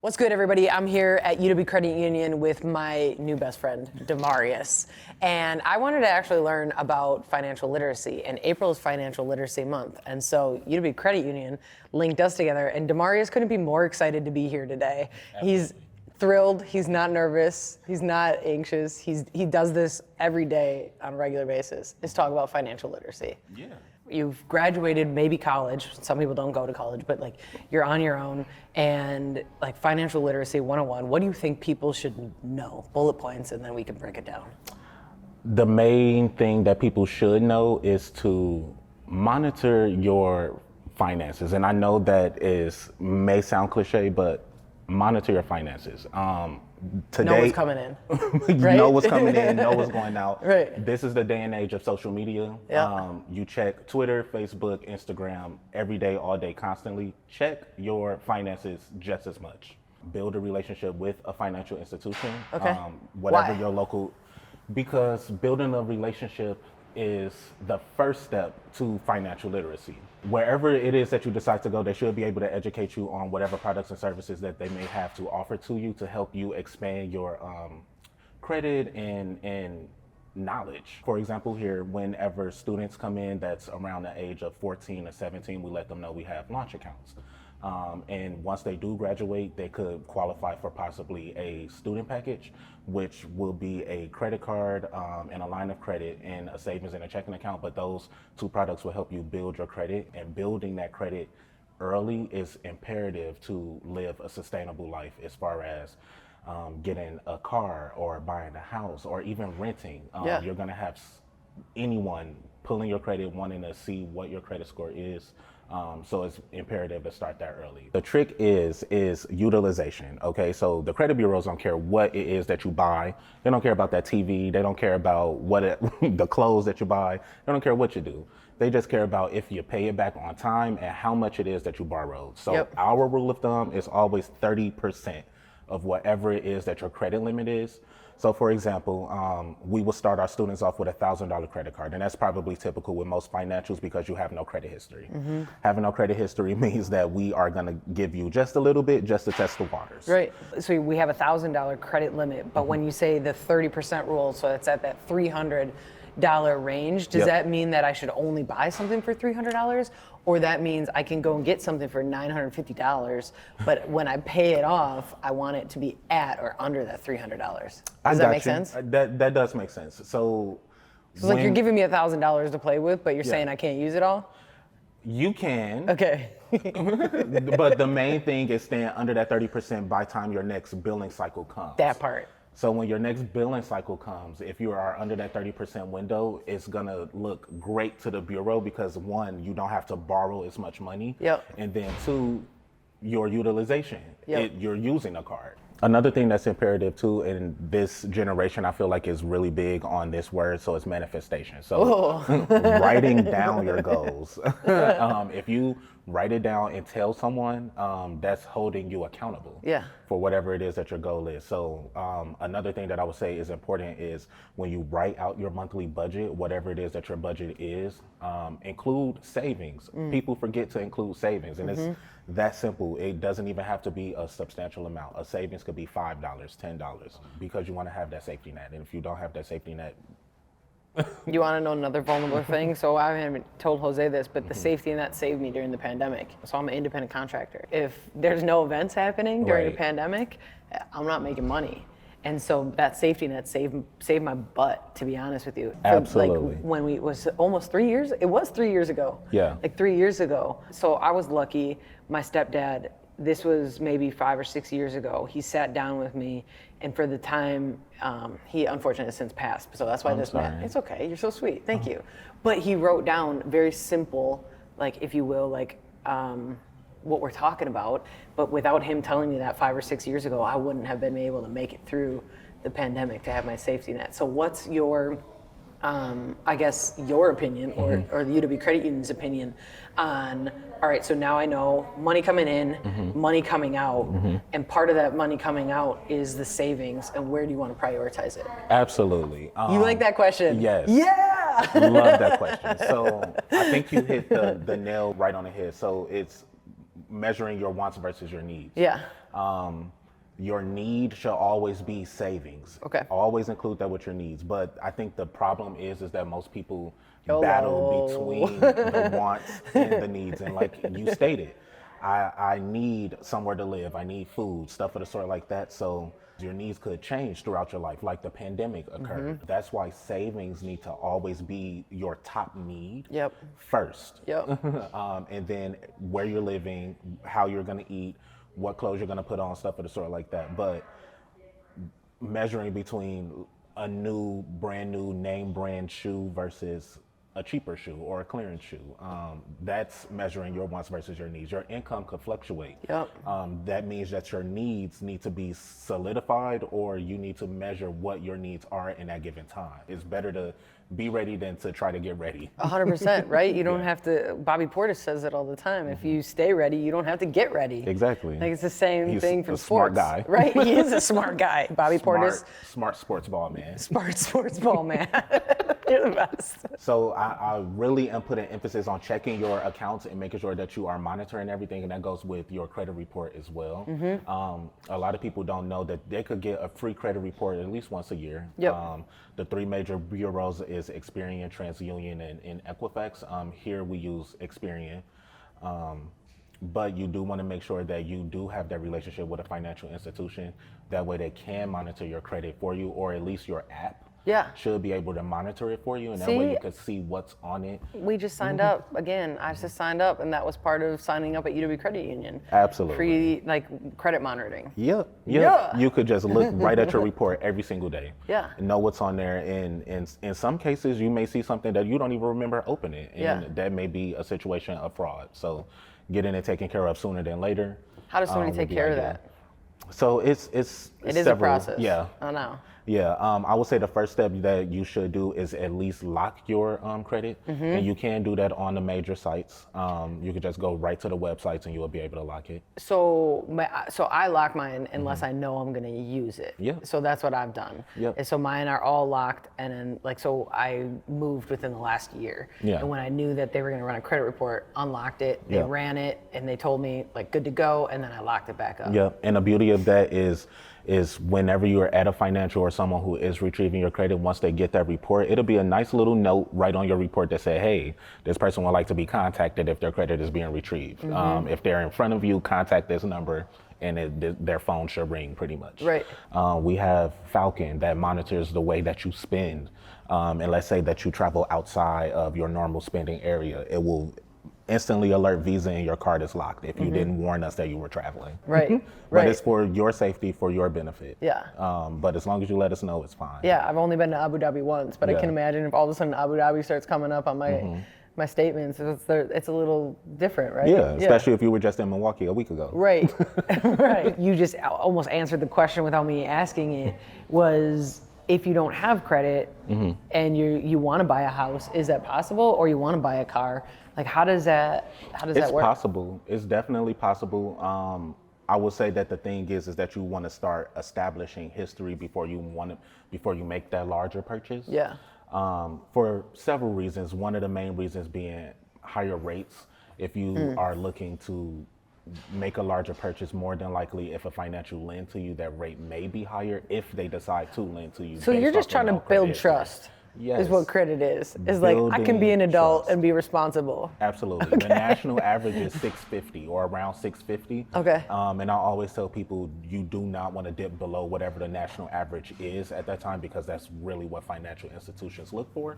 What's good, everybody? I'm here at UW Credit Union with my new best friend, Demarius. And I wanted to actually learn about financial literacy, and April is Financial Literacy Month. And so UW Credit Union linked us together, and Demarius couldn't be more excited to be here today. He's thrilled, he's not nervous, he's not anxious. He does this every day on a regular basis, is talk about financial literacy. Yeah. You've graduated, maybe college. Some people don't go to college, but like you're on your own, and like financial literacy 101, what do you think people should know? Bullet points, and then we can break it down. The main thing that people should know is to monitor your finances. And I know that may sound cliche, but monitor your finances. Today, Know what's coming in. you Right? know what's coming in, know what's going out. Right. This is the day and age of social media. Yeah. You check Twitter, Facebook, Instagram every day, all day, constantly. Check your finances just as much. Build a relationship with a financial institution. Okay. Whatever Why? your local, because building a relationship is the first step to financial literacy. Wherever it is that you decide to go, they should be able to educate you on whatever products and services that they may have to offer to you to help you expand your credit and knowledge. For example, here, whenever students come in that's around the age of 14 or 17, we let them know we have launch accounts. And once they do graduate, they could qualify for possibly a student package, which will be a credit card and a line of credit and a savings and a checking account. But those two products will help you build your credit, and building that credit early is imperative to live a sustainable life as far as getting a car or buying a house or even renting. Yeah. You're gonna have anyone pulling your credit, wanting to see what your credit score is. So it's imperative to start that early. The trick is utilization. Okay, so the credit bureaus don't care what it is that you buy. They don't care about that TV. They don't care about the clothes that you buy. They don't care what you do. They just care about if you pay it back on time and how much it is that you borrowed. So Yep. Our rule of thumb is always 30% of whatever it is that your credit limit is. So for example, we will start our students off with a $1,000 credit card, and that's probably typical with most financials because you have no credit history. Mm-hmm. Having no credit history means that we are gonna give you just a little bit just to test the waters. Right. So we have a $1,000 credit limit, but when you say the 30% rule, so it's at that $300 range, does Yep. that mean that I should only buy something for $300? Or that means I can go and get something for $950, but when I pay it off, I want it to be at or under that $300. Does that make sense? That does make sense. So It's like you're giving me $1,000 to play with, but you're Yeah. saying I can't use it all? you can, Okay. but the main thing is staying under that 30% by the time your next billing cycle comes. That part. So when your next billing cycle comes, if you are under that 30% window, it's gonna look great to the bureau because one, you don't have to borrow as much money. Yep. And then two, your utilization, Yep. you're using a card. Another thing that's imperative too in this generation, I feel like is really big on this word, so it's manifestation. So writing down your goals. If you write it down and tell someone, that's holding you accountable Yeah. for whatever it is that your goal is. So another thing that I would say is important is when you write out your monthly budget, whatever it is that your budget is, include savings. People forget to include savings, and it's that simple. It doesn't even have to be a substantial amount. A savings could be $5, $10, because you want to have that safety net. And if you don't have that safety net, You want to know another vulnerable thing? So I haven't told Jose this, but the safety net saved me during the pandemic. So I'm an independent contractor. If there's no events happening during the Right. pandemic, I'm not making money. And so that safety net saved my butt, to be honest with you. Absolutely. Like when it was almost 3 years, it was 3 years ago. Yeah. Like 3 years ago. So I was lucky. My stepdad, this was maybe 5 or 6 years ago, he sat down with me, and for the time, he unfortunately has since passed, so that's why I'm this sorry. man, it's okay, you're so sweet, thank you. But he wrote down very simple, like, if you will, like, what we're talking about, but without him telling me that 5 or 6 years ago, I wouldn't have been able to make it through the pandemic to have my safety net. So what's your, I guess, your opinion, or the UW Credit Union's opinion on, all right, so now I know money coming in, money coming out, and part of that money coming out is the savings, and where do you want to prioritize it? absolutely. You like that question? Yes. Yeah! Love that question. So I think you hit the nail right on the head. So it's measuring your wants versus your needs. Yeah. Your need should always be savings. Okay. Always include that with your needs. But I think the problem is that most people YOLO. battle between the wants and the needs. And like you stated, I need somewhere to live. I need food, stuff of the sort like that. So your needs could change throughout your life, like the pandemic occurred. That's why savings need to always be your top need first. And then where you're living, how you're going to eat, what clothes you're going to put on, stuff of the sort like that. But measuring between a brand new name brand shoe versus a cheaper shoe or a clearance shoe, that's measuring your wants versus your needs. Your income could fluctuate. That means that your needs need to be solidified, or you need to measure what your needs are in that given time. It's better to be ready than to try to get ready. 100%, right? You don't have to, Bobby Portis says it all the time. If you stay ready, you don't have to get ready. Exactly. Like it's the same thing from a sports. Smart guy. Right? He is a smart guy. Bobby Portis. Smart sports ball man. Smart sports ball man. You're the best. So I really am putting emphasis on checking your accounts and making sure that you are monitoring everything, and that goes with your credit report as well. A lot of people don't know that they could get a free credit report at least once a year. The three major bureaus is Experian, TransUnion, and Equifax. Here we use Experian. But you do want to make sure that you do have that relationship with a financial institution. That way they can monitor your credit for you, or at least your app should be able to monitor it for you, and that way you can see what's on it. We just signed up again. I just signed up, and that was part of signing up at UW Credit Union. Absolutely. Free credit monitoring. You could just look right at your report every single day. And know what's on there. And in some cases, you may see something that you don't even remember opening, and that may be a situation of fraud. So getting it taken care of sooner than later. How does somebody take care of that? So it is a process. I know. I would say the first step that you should do is at least lock your credit, and you can do that on the major sites. You could just go right to the websites and you will be able to lock it. So I lock mine unless I know I'm going to use it. So that's what I've done. And so mine are all locked, and then so I moved within the last year. And when I knew that they were going to run a credit report, unlocked it, they ran it, and they told me good to go, and then I locked it back up. And the beauty of that is whenever you're at a financial or someone who is retrieving your credit, once they get that report, it'll be a nice little note right on your report that say, hey, this person would like to be contacted if their credit is being retrieved. If they're in front of you, contact this number, and their phone should ring pretty much. We have Falcon that monitors the way that you spend. And let's say that you travel outside of your normal spending area, it will instantly alert Visa and your card is locked if you didn't warn us that you were traveling. But it's for your safety, for your benefit. But as long as you let us know, it's fine. I've only been to Abu Dhabi once, but I can imagine if all of a sudden Abu Dhabi starts coming up on my statements, it's a little different, right? Especially if you were just in Milwaukee a week ago. Right. You just almost answered the question without me asking it. Was if you don't have credit and you want to buy a house, is that possible? Or you want to buy a car? How does that work? It's possible. It's definitely possible. I would say that the thing is that you want to start establishing history before you make that larger purchase. For several reasons. One of the main reasons being higher rates. If you are looking to make a larger purchase, more than likely if a financial lend to you, that rate may be higher if they decide to lend to you. So you're just trying to build trust. Is what credit is. It's I can be an adult and be responsible. Absolutely. The national average is 650 or around 650. And I always tell people you do not want to dip below whatever the national average is at that time, because that's really what financial institutions look for.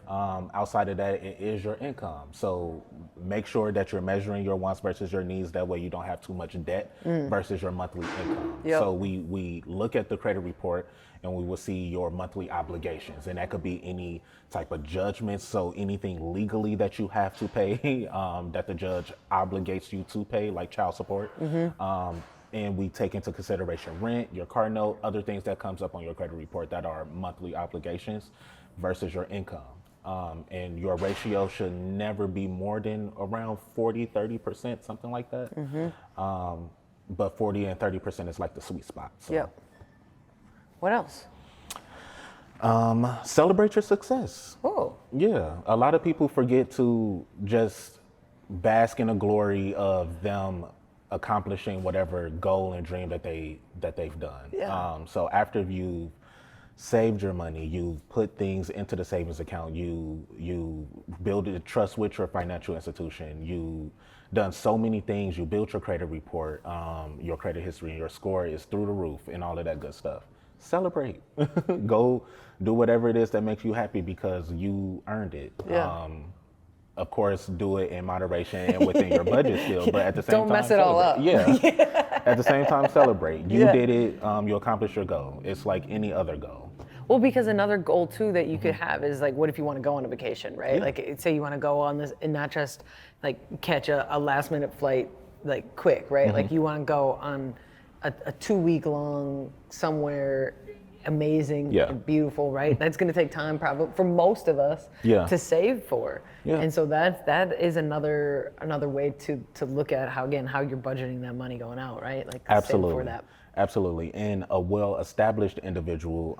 Outside of that, it is your income. So make sure that you're measuring your wants versus your needs. That way you don't have too much debt versus your monthly income. So we look at the credit report, and we will see your monthly obligations. And that could be any type of judgments, so anything legally that you have to pay, that the judge obligates you to pay, like child support. And we take into consideration rent, your car note, other things that comes up on your credit report that are monthly obligations versus your income. And your ratio should never be more than around 40-30%, something like that. But 40 and 30% is like the sweet spot. So. What else? Celebrate your success. A lot of people forget to just bask in the glory of them accomplishing whatever goal and dream that they've done. Yeah. So after you saved your money, you put things into the savings account, you build a trust with your financial institution, you done so many things, you built your credit report, your credit history, and your score is through the roof and all of that good stuff. Celebrate. Go do whatever it is that makes you happy because you earned it. Yeah. Of course, do it in moderation and within your budget still, but at the same time, Don't mess it all up. Yeah. At the same time, celebrate. You did it. You accomplished your goal. It's like any other goal. Well, because another goal too that you could have is like, what if you want to go on a vacation, right? Yeah. Like, say you want to go on this and not just like catch a last minute flight, like quick, right? Like you want to go on a 2-week long somewhere amazing and beautiful, right? That's going to take time probably for most of us to save for. Yeah. And so that is another way to look at how you're budgeting that money going out, right? Like absolutely save for that. Absolutely. And a well-established individual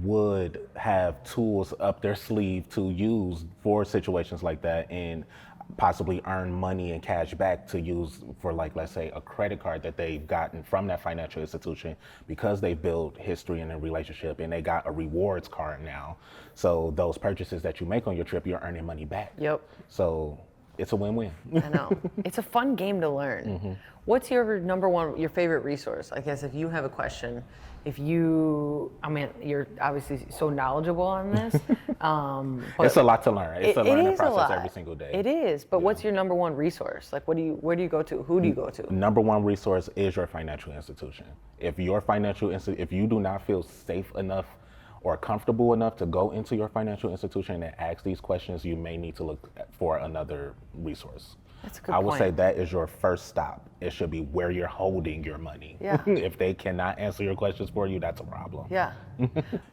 would have tools up their sleeve to use for situations like that and possibly earn money and cash back to use for, like, let's say a credit card that they've gotten from that financial institution because they built history in a relationship and they got a rewards card now. So those purchases that you make on your trip, you're earning money back. Yep. So it's a win-win. I know. It's a fun game to learn. What's your your favorite resource? I guess if you have a question, you're obviously so knowledgeable on this. It's a lot to learn. It's a learning process every single day. It is, but what's your number one resource? Like, where do you go to? Who do you go to? Number one resource is your financial institution. If if you do not feel safe enough or comfortable enough to go into your financial institution and ask these questions, you may need to look for another resource. That's a good I would point. say that is your first stop. It should be where you're holding your money. Yeah. If they cannot answer your questions for you, that's a problem. Yeah.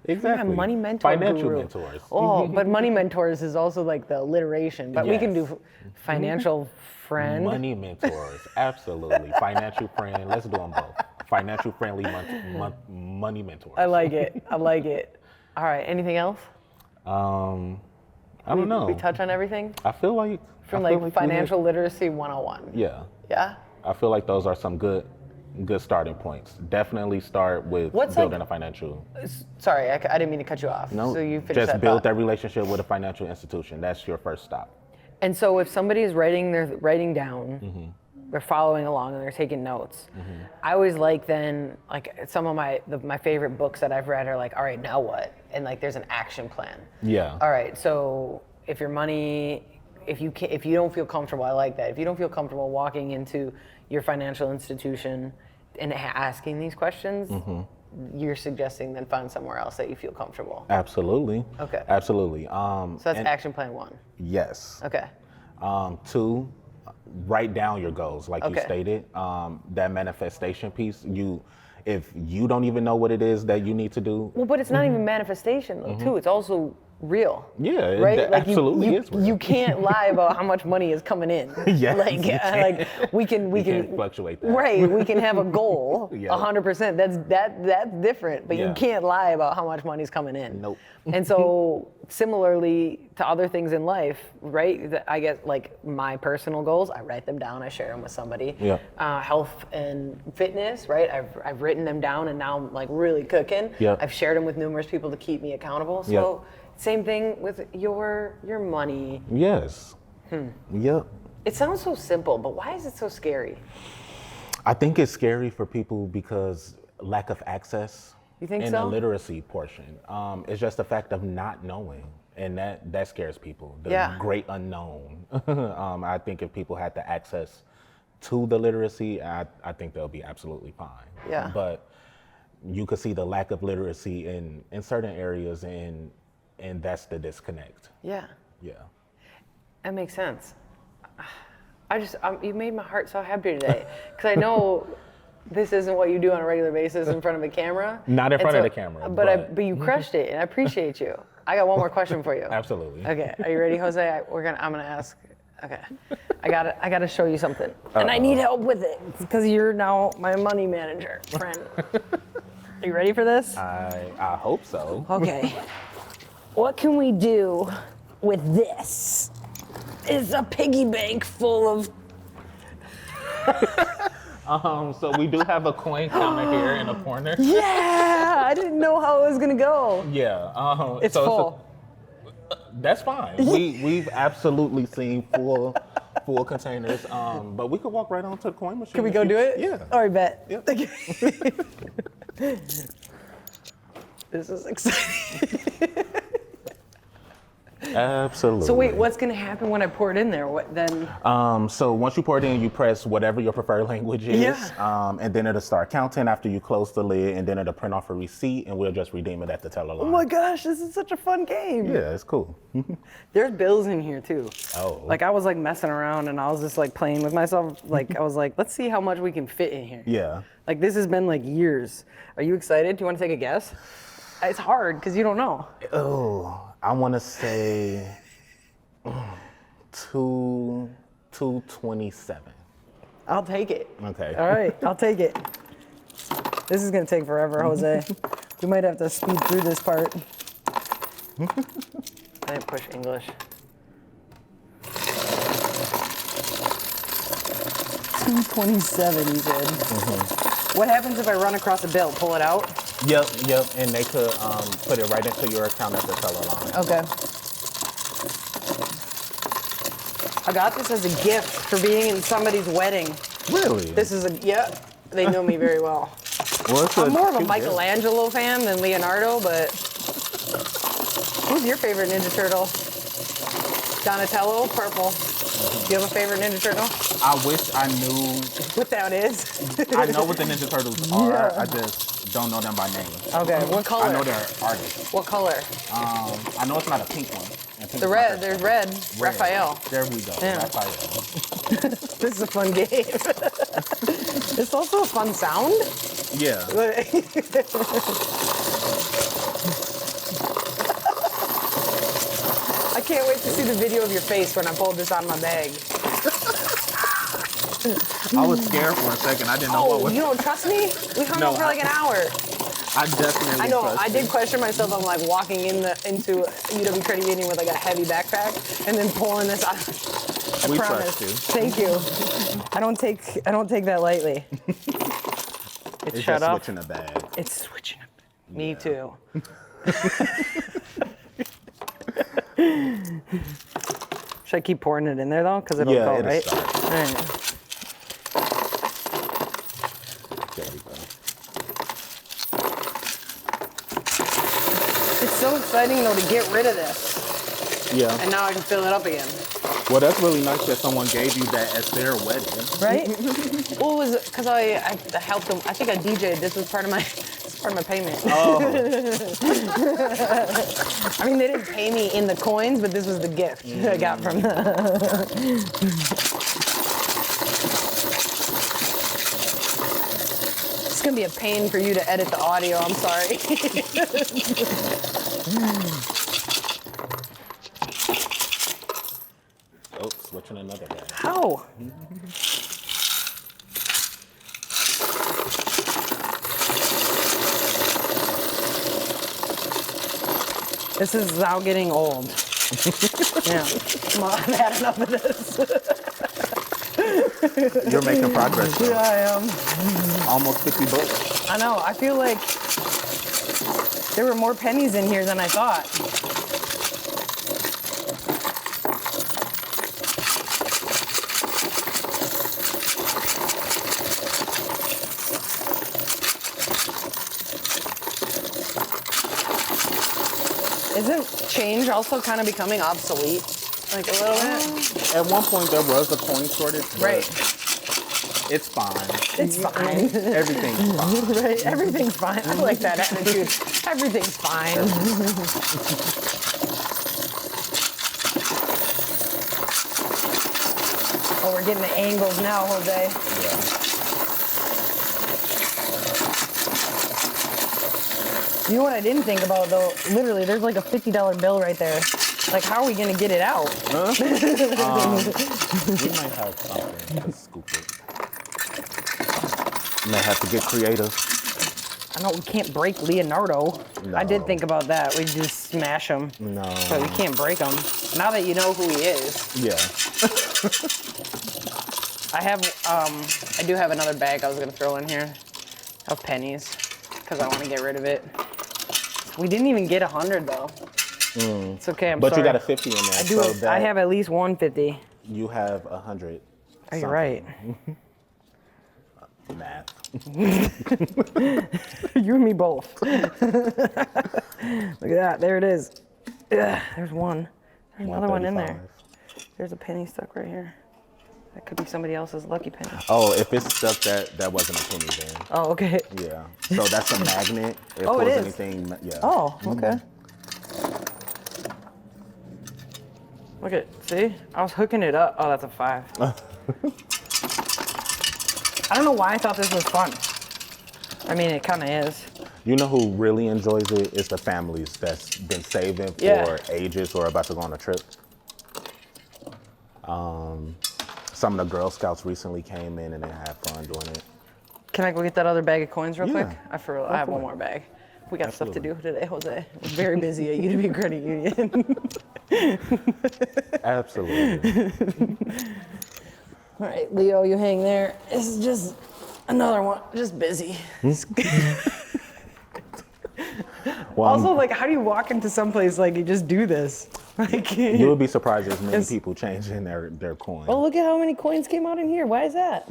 Exactly. Money mentor Financial guru. mentors. Oh, but money mentors is also like the alliteration. But we can do financial friend. Money mentors, absolutely. Financial friend. Let's do them both. Financial friendly money mentors. I like it. I like it. All right. Anything else? I don't know. We touch on everything I feel like from financial literacy 101. Yeah. Yeah. I feel like those are some good starting points. Definitely start with building a financial. Sorry, I didn't mean to cut you off. No, so you finish just that build thought. that relationship with a financial institution. That's your first stop. And so if somebody is writing down, they're following along and they're taking notes. I always like some of my favorite books that I've read are like, all right, now what? And like there's an action plan. Yeah. All right, so if your money, if you don't feel comfortable, I like that. If you don't feel comfortable walking into your financial institution and asking these questions, you're suggesting then find somewhere else that you feel comfortable. Absolutely. Okay. Absolutely. So that's action plan 1. Yes. Okay. 2, write down your goals, like you Okay. stated. That manifestation piece, if you don't even know what it is that you need to do. Well, but it's not even manifestation though, too. It's also real. Yeah, right? it Like absolutely is real. You can't lie about how much money is coming in. Yes, Like we can can't fluctuate that. Right. We can have a goal. Yeah. 100%. That's different. But you Yeah. can't lie about how much money's coming in. Nope. And so similarly to other things in life, right? I guess like my personal goals, I write them down. I share them with somebody. Yeah. Health and fitness, right? I've written them down and now I'm like really cooking. Yeah. I've shared them with numerous people to keep me accountable. So. Yeah. Same thing with your money. Yes. Yep. It sounds so simple, but why is it so scary? I think it's scary for people because lack of access. You think in so? the literacy portion. It's just the fact of not knowing, and that scares people. The great unknown. I think if people had the access to the literacy, I think they'll be absolutely fine. Yeah. But you could see the lack of literacy in certain areas, and that's the disconnect. Yeah. Yeah. That makes sense. You made my heart so happy today because I know this isn't what you do on a regular basis in front of a camera. Not in front of the camera. But you crushed it, and I appreciate you. I got one more question for you. Absolutely. Okay, are you ready, Jose? I'm gonna ask. Okay, I gotta show you something, and I need help with it because you're now my money manager friend. Are you ready for this? I hope so. Okay. What can we do with this? It's a piggy bank full of. So we do have a coin counter here in a corner. Yeah, I didn't know how it was gonna go. Yeah. It's full. That's fine. We've absolutely seen full containers. But we could walk right on to the coin machine. Can we go do it? Yeah. All right, bet. Yep. This is exciting. Absolutely. So wait, what's gonna happen when I pour it in there? What then? So once you pour it in, you press whatever your preferred language is, Yeah. and then it'll start counting after you close the lid, and then it'll print off a receipt, and we'll just redeem it at the teller line. Oh my gosh, this is such a fun game. Yeah, it's cool. There's bills in here too. Oh. Like I was like messing around and I was just like playing with myself. Like I was like, let's see how much we can fit in here. Yeah. Like this has been like years. Are you excited? Do you want to take a guess? It's hard because you don't know. Oh, I want to say 227. I'll take it. Okay. All right, I'll take it. This is gonna take forever, Jose. We might have to speed through this part. I didn't push English. 227, he said. What happens if I run across a bill? Pull it out? Yep, and they could put it right into your account at the teller line. Okay. I got this as a gift for being in somebody's wedding. Really? This is they know me very well. Well, it's I'm more of a cute gift. Michelangelo fan than Leonardo, but who's your favorite Ninja Turtle? Donatello, purple. Do you have a favorite Ninja Turtle? I wish I knew. What that is? I know what the Ninja Turtles are. Yeah. I just don't know them by name. Okay, what color? I know they're artists. What color? I know it's not a pink one. And pink The is my red, favorite there's color. red. Raphael. There we go. Yeah. Raphael. This is a fun game. It's also a fun sound. Yeah. I can't wait to see the video of your face when I pulled this out of my bag. I was scared for a second. I didn't know what Oh, was. you don't trust me? We hung No, out for like an hour. I definitely. I know. trust I you. did question myself. I'm like walking into a UW credit union with like a heavy backpack and then pulling this out. I We promise. trust you. Thank you. I don't take that lightly. It's shut just up. switching a bag. It's switching up. Me too. Should I keep pouring it in there though? Because it'll go, it'll right? start. All right. There we go. It's so exciting though to get rid of this, Yeah. and now I can fill it up again. Well, that's really nice that someone gave you that at their wedding. Right? Well, it was because I helped them. I think I DJ'd. This was part of my payment. Oh. I mean, they didn't pay me in the coins, but this was the gift I got from them. It's gonna be a pain for you to edit the audio. I'm sorry. Oh, switching another bag. How? This is now getting old. Yeah. Come on, I've had enough of this. You're making progress. Though. Yeah, I am. Almost 50 bucks. I know. I feel like there were more pennies in here than I thought. Isn't change also kind of becoming obsolete? Like a little bit? At one point, there was a coin shortage. but Right. It's fine. It's fine. Everything's fine. Right? Everything's fine. I like that attitude. Everything's fine. Oh, we're getting the angles now, Jose. You know what I didn't think about though? Literally, there's like a $50 bill right there. Like, how are we gonna get it out? Huh? We might have something to scoop it. May have to get creative. I know we can't break Leonardo. No. I did think about that. We just smash him. No. But we can't break him. Now that you know who he is. Yeah. I do have another bag I was gonna throw in here of pennies because I want to get rid of it. We didn't even get 100 though. It's okay. But sorry. you got a 50 in there. I do. So I have at least 150. You have 100. Oh, you're right. Math. You and me both. Look at that. There it is. Ugh, there's one. There's another one in there. There's a penny stuck right here. That could be somebody else's lucky penny. Oh, if it's stuck, that wasn't a penny then. Oh, okay. Yeah. So that's a magnet. If Oh, it there's is? anything, yeah. Oh, okay. Look at, see? I was hooking it up. Oh, that's a 5. I don't know why I thought this was fun. I mean, it kind of is. You know who really enjoys it? It's the families that's been saving for Yeah. ages or about to go on a trip. Some of the Girl Scouts recently came in and they had fun doing it. Can I go get that other bag of coins real Yeah. quick? I have one more bag. We got stuff to do today, Jose. We're very busy at UW Credit Union. Absolutely. All right, Leo, you hang there. This is just another one, just busy. Well, Also, like, how do you walk into someplace like you just do this? Like, you would be surprised there's many people changing their coin. oh, look at how many coins came out in here. Why is that?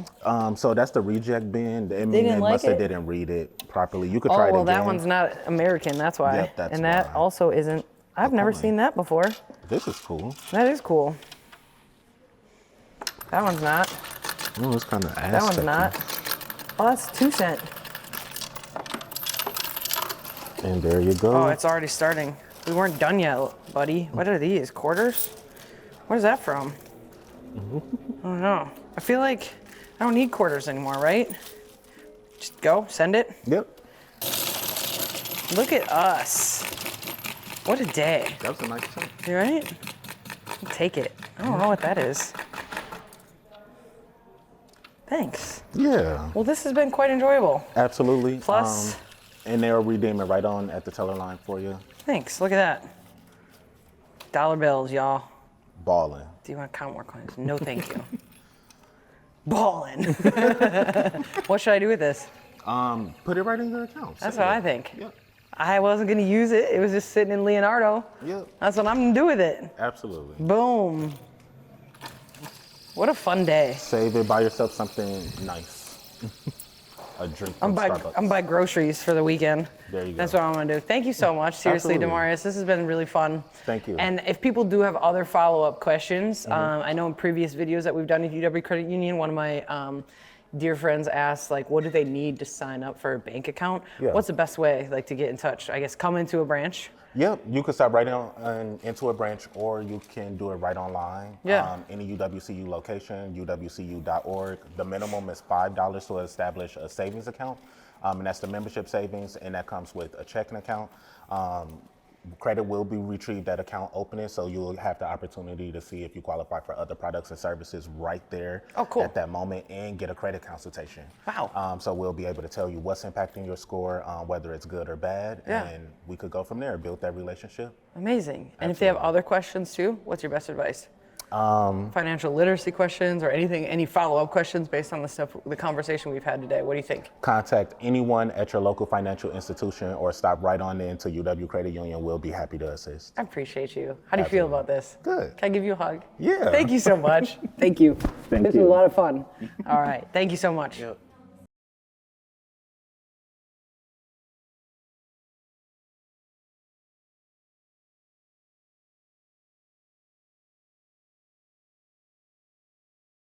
So that's the reject bin. I mean, didn't they like must have it? didn't read it properly. You could Oh, try it well, again. that one's not American. That's why. Yep, that's and that why. also isn't. I've never coin. seen that before. This is cool. That is cool. That one's not. Oh, it's kind of Aztec. That one's not. Oh, that's 2 cent. And there you go. Oh, it's already starting. We weren't done yet, buddy. What are these? Quarters? What is that from? I don't know. I feel like I don't need quarters anymore, right? Just go, send it. Yep. Look at us. What a day. That was a nice thing. You right? I'll take it. I don't know what that is. Thanks. Yeah. Well, this has been quite enjoyable. Absolutely. Plus- and they'll redeem it right on at the teller line for you. Thanks. Look at that. Dollar bills, y'all. Ballin'. Do you want to count more coins? No, thank you. Ballin'. What should I do with this? Put it right in your account. That's Save what it. I think. Yep. I wasn't going to use it. It was just sitting in Leonardo. Yep. That's what I'm going to do with it. Absolutely. Boom. What a fun day. Save it. Buy yourself something nice. A drink from Starbucks. I'm buy groceries for the weekend. There you go. That's what I'm gonna do. Thank you so much. Seriously, Absolutely. Demarius, this has been really fun. Thank you. And if people do have other follow-up questions, Mm-hmm. I know in previous videos that we've done at UW Credit Union, one of my dear friends asked, like, what do they need to sign up for a bank account? Yeah. What's the best way, like, to get in touch? I guess come into a branch. Yep, you can stop right into a branch, or you can do it right online. Yeah. Any UWCU location, uwcu.org. The minimum is $5 to establish a savings account, and that's the membership savings, and that comes with a checking account. Credit will be retrieved at account opening, so you'll have the opportunity to see if you qualify for other products and services right there Oh, cool. at that moment, and get a credit consultation. Wow. So we'll be able to tell you what's impacting your score, whether it's good or bad, Yeah. and we could go from there, build that relationship. Amazing. And if they have other questions too, what's your best advice? Financial literacy questions or anything, any follow-up questions based on the conversation we've had today. What do you think? Contact anyone at your local financial institution or stop right on in to UW Credit Union. We'll be happy to assist. I appreciate you. How do you feel about this? Good. Can I give you a hug? Yeah. Thank you so much. Thank you. Thank This you. was a lot of fun. All right. Thank you so much. Yep.